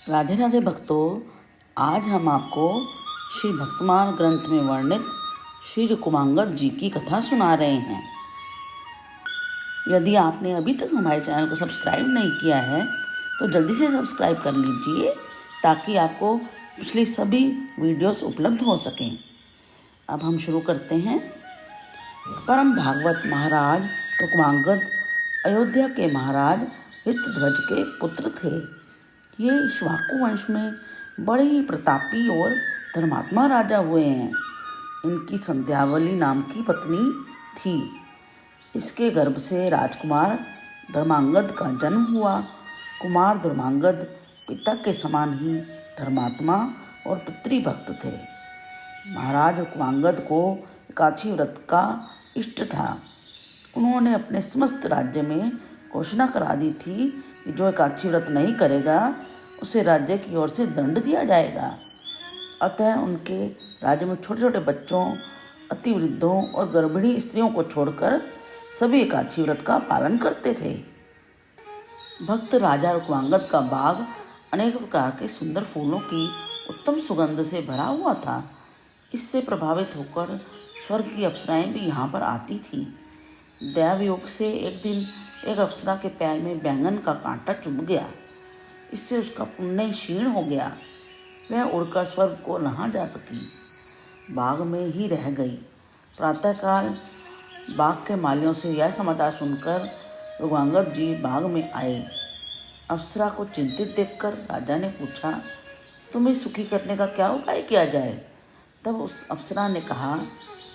राधे राधे भक्तों, आज हम आपको श्री भक्तमाल ग्रंथ में वर्णित श्री रुक्मांगद जी की कथा सुना रहे हैं। यदि आपने अभी तक हमारे चैनल को सब्सक्राइब नहीं किया है तो जल्दी से सब्सक्राइब कर लीजिए ताकि आपको पिछली सभी वीडियोस उपलब्ध हो सकें। अब हम शुरू करते हैं। परम भागवत महाराज रुक्मांगद अयोध्या के महाराज हितध्वज के पुत्र थे। ये इक्ष्वाकु वंश में बड़े ही प्रतापी और धर्मात्मा राजा हुए हैं। इनकी संध्यावली नाम की पत्नी थी। इसके गर्भ से राजकुमार धर्मांगद का जन्म हुआ। कुमार धर्मांगद पिता के समान ही धर्मात्मा और पितृभक्त थे। महाराज रुक्मांगद को एकादशी व्रत का इष्ट था। उन्होंने अपने समस्त राज्य में घोषणा करा दी थी कि जो एकादशी व्रत नहीं करेगा उसे राज्य की ओर से दंड दिया जाएगा। अतः उनके राज्य में छोटे छोटे बच्चों, अति वृद्धों और गर्भिणी स्त्रियों को छोड़कर सभी एकादशी व्रत का पालन करते थे। भक्त राजा रुक्मांगद का बाग अनेक प्रकार के सुंदर फूलों की उत्तम सुगंध से भरा हुआ था। इससे प्रभावित होकर स्वर्ग की अप्सराएं भी यहाँ पर आती थीं। दैवयोग से एक दिन एक अप्सरा के पैर में बैंगन का कांटा चुभ गया। इससे उसका पुण्य क्षीण हो गया। वह उड़कर स्वर्ग को न जा सकी, बाग में ही रह गई। प्रातःकाल बाग के मालियों से यह समाचार सुनकर रुक्मांगद जी बाग में आए। अप्सरा को चिंतित देखकर राजा ने पूछा, तुम्हें सुखी करने का क्या उपाय किया जाए? तब उस अप्सरा ने कहा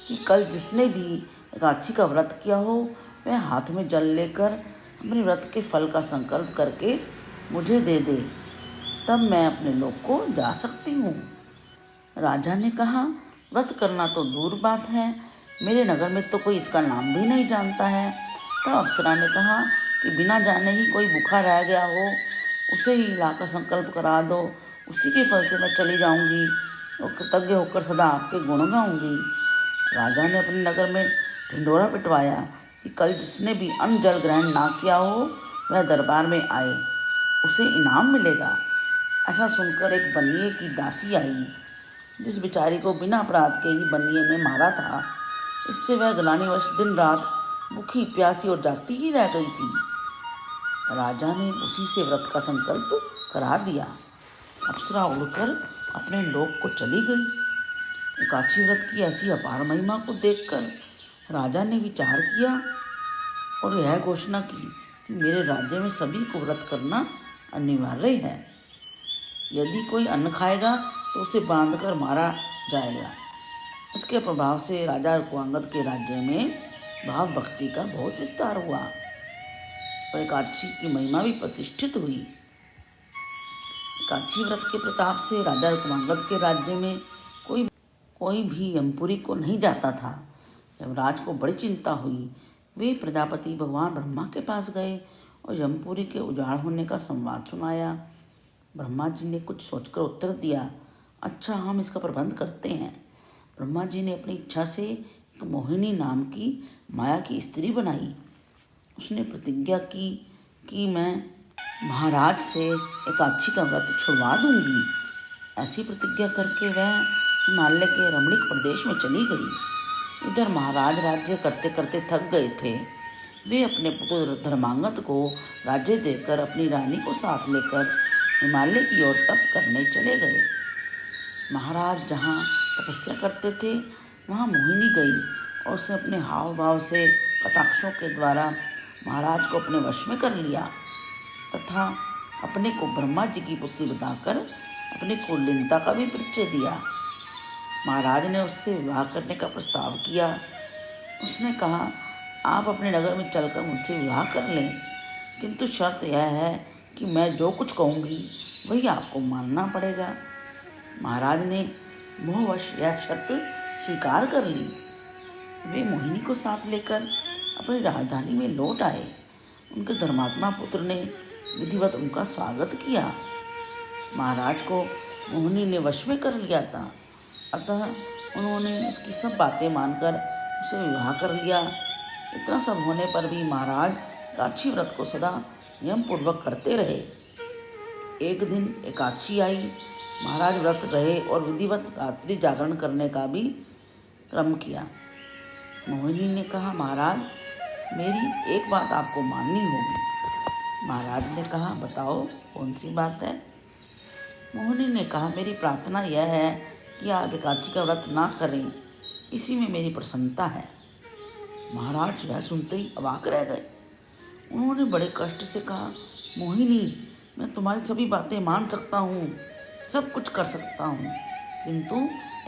कि कल जिसने भी एकादशी का व्रत किया हो वह हाथ में जल लेकर अपने व्रत के फल का संकल्प करके मुझे दे दे, तब मैं अपने लोक को जा सकती हूँ। राजा ने कहा, व्रत करना तो दूर बात है, मेरे नगर में तो कोई इसका नाम भी नहीं जानता है। तब अप्सरा ने कहा कि बिना जाने ही कोई भूखा रह गया हो उसे ही लाकर संकल्प करा दो, उसी के फल से मैं चली जाऊँगी और कृतज्ञ होकर सदा आपके गुण गाऊँगी। राजा ने अपने नगर में ढिंढोरा पिटवाया कि कल जिसने भी अन्न जल ग्रहण ना किया हो वह दरबार में आए, उसे इनाम मिलेगा। ऐसा सुनकर एक बनिए की दासी आई, जिस बेचारी को बिना अपराध के ही बनिए ने मारा था। इससे वह ग्लानिवश दिन रात भूखी प्यासी और जागती ही रह गई थी। राजा ने उसी से व्रत का संकल्प करा दिया। अप्सरा उड़कर अपने लोक को चली गई। एकादशी व्रत की ऐसी अपार महिमा को देखकर राजा ने विचार किया और यह घोषणा की कि मेरे राज्य में सभी को व्रत करना अनिवार्य है। यदि कोई अन्न खाएगा तो उसे बांधकर मारा जाएगा। इसके प्रभाव से राजा रुक्मांगद के राज्य में भाव भक्ति का बहुत विस्तार हुआ और एकादशी की महिमा भी प्रतिष्ठित हुई। एकादशी व्रत के प्रताप से राजा रुक्मांगद के राज्य में कोई भी यमपुरी को नहीं जाता था। जब राज को बड़ी चिंता हुई, वे प्रजापति भगवान ब्रह्मा के पास गए और यमपुरी के उजाड़ होने का संवाद सुनाया। ब्रह्मा जी ने कुछ सोचकर उत्तर दिया, अच्छा, हम इसका प्रबंध करते हैं। ब्रह्मा जी ने अपनी इच्छा से एक मोहिनी नाम की माया की स्त्री बनाई। उसने प्रतिज्ञा की कि मैं महाराज से एकादशी का व्रत छुड़वा दूंगी। ऐसी प्रतिज्ञा करके वह हिमालय के रमणीक प्रदेश में चली गई। इधर महाराज राज्य करते करते थक गए थे। वे अपने पुत्र धर्मांगद को राज्य देकर अपनी रानी को साथ लेकर हिमालय की ओर तप करने चले गए। महाराज जहाँ तपस्या करते थे वहाँ मोहिनी गई और उसने अपने हाव भाव से कटाक्षों के द्वारा महाराज को अपने वश में कर लिया तथा अपने को ब्रह्मा जी की पुत्री बताकर अपनी कुलीनता का भी परिचय दिया। महाराज ने उससे विवाह करने का प्रस्ताव किया। उसने कहा, आप अपने नगर में चलकर मुझसे विवाह कर लें, किंतु शर्त यह है कि मैं जो कुछ कहूँगी वही आपको मानना पड़ेगा। महाराज ने मोहवश यह शर्त स्वीकार कर ली। वे मोहिनी को साथ लेकर अपनी राजधानी में लौट आए। उनके धर्मात्मा पुत्र ने विधिवत उनका स्वागत किया। महाराज को मोहिनी ने वश में कर लिया था, अतः उन्होंने उसकी सब बातें मानकर उसे विवाह कर लिया। इतना सब होने पर भी महाराज एकादशी व्रत को सदा नियम पूर्वक करते रहे। एक दिन एकादशी आई। महाराज व्रत रहे और विधिवत रात्रि जागरण करने का भी क्रम किया। मोहिनी ने कहा, महाराज मेरी एक बात आपको माननी होगी। महाराज ने कहा, बताओ कौन सी बात है। मोहिनी ने कहा, मेरी प्रार्थना यह है कि आप एकादशी का व्रत ना करें, इसी में मेरी प्रसन्नता है। महाराज यह सुनते ही अवाक रह गए। उन्होंने बड़े कष्ट से कहा, मोहिनी मैं तुम्हारी सभी बातें मान सकता हूँ, सब कुछ कर सकता हूँ, किंतु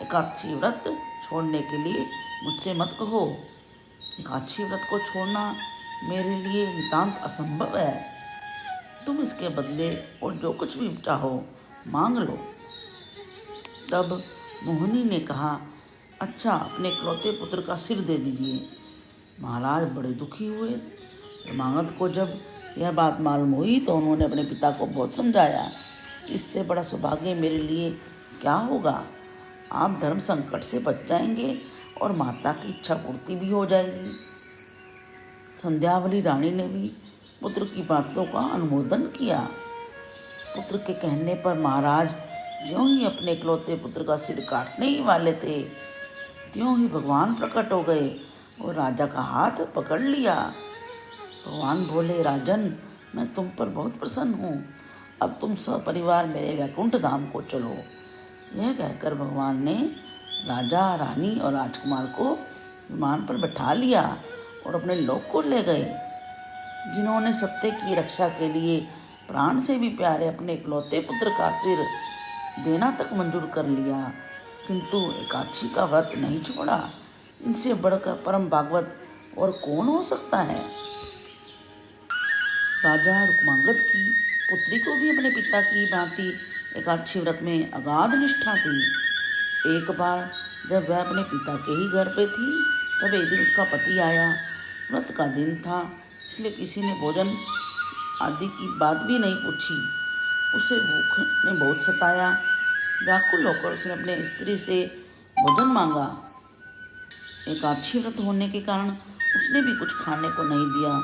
एकादशी व्रत छोड़ने के लिए मुझसे मत कहो। एकादशी व्रत को छोड़ना मेरे लिए नितांत असंभव है। तुम इसके बदले और जो कुछ भी चाहो मांग लो। तब मोहिनी ने कहा, अच्छा अपने इकलौते पुत्र का सिर दे दीजिए। महाराज बड़े दुखी हुए। मांगत को जब यह बात मालूम हुई तो उन्होंने अपने पिता को बहुत समझाया, इससे बड़ा सौभाग्य मेरे लिए क्या होगा। आप धर्म संकट से बच जाएंगे और माता की इच्छा पूर्ति भी हो जाएगी। संध्यावली रानी ने भी पुत्र की बातों का अनुमोदन किया। पुत्र के कहने पर महाराज ज्यों ही अपने इकलौते पुत्र का सिर काटने ही वाले थे, त्यों ही भगवान प्रकट हो गए और राजा का हाथ पकड़ लिया। भगवान बोले, राजन मैं तुम पर बहुत प्रसन्न हूँ, अब तुम सपरिवार मेरे वैकुंठ धाम को चलो। यह कहकर भगवान ने राजा, रानी और राजकुमार को विमान पर बैठा लिया और अपने लोक को ले गए। जिन्होंने सत्य की रक्षा के लिए प्राण से भी प्यारे अपने इकलौते पुत्र का सिर देना तक मंजूर कर लिया, किंतु एकादशी का व्रत नहीं छोड़ा, इनसे बढ़कर परम भागवत और कौन हो सकता है। राजा रुक्मांगद की पुत्री को भी अपने पिता की भांति एकादशी व्रत में अगाध निष्ठा थी। एक बार जब वह अपने पिता के ही घर पे थी, तब एक दिन उसका पति आया। व्रत का दिन था, इसलिए किसी ने भोजन आदि की बात भी नहीं पूछी। उसे भूख ने बहुत सताया। व्याकुल होकर उसने अपने स्त्री से भोजन मांगा। एकादशी व्रत होने के कारण उसने भी कुछ खाने को नहीं दिया।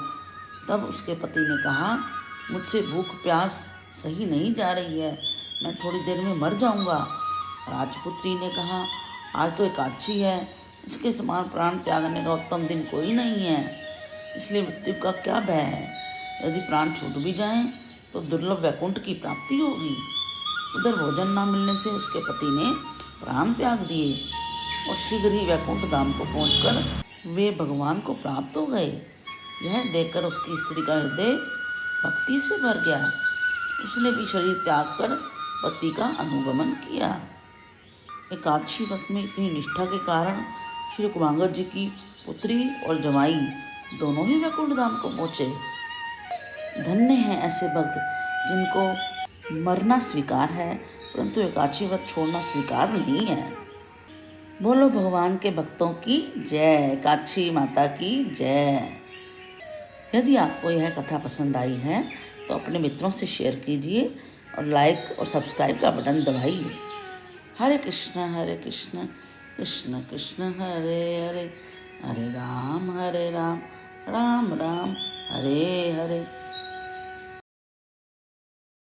तब उसके पति ने कहा, मुझसे भूख प्यास सही नहीं जा रही है, मैं थोड़ी देर में मर जाऊंगा। राजपुत्री ने कहा, आज तो एकादशी है, इसके समान प्राण त्यागने का उत्तम दिन कोई नहीं है, इसलिए मृत्यु का क्या भय है। यदि प्राण छूट भी जाएं तो दुर्लभ वैकुंठ की प्राप्ति होगी। उधर भोजन न मिलने से उसके पति ने प्राण त्याग दिए और शीघ्र ही वैकुंठ धाम को पहुंचकर वे भगवान को प्राप्त हो गए। यह देखकर उसकी स्त्री का हृदय भक्ति से भर गया। उसने भी शरीर त्याग कर पति का अनुगमन किया। एकादशी व्रत में इतनी निष्ठा के कारण श्री रुक्मांगद जी की पुत्री और जमाई दोनों ही वैकुंठ धाम को पहुँचे। धन्य हैं ऐसे भक्त जिनको मरना स्वीकार है, परंतु एकादशी व्रत छोड़ना स्वीकार नहीं है। बोलो भगवान के भक्तों की जय, एकादशी माता की जय। यदि आपको यह कथा पसंद आई है तो अपने मित्रों से शेयर कीजिए और लाइक और सब्सक्राइब का बटन दबाइए। हरे कृष्ण कृष्ण कृष्ण हरे हरे, हरे राम राम राम हरे हरे।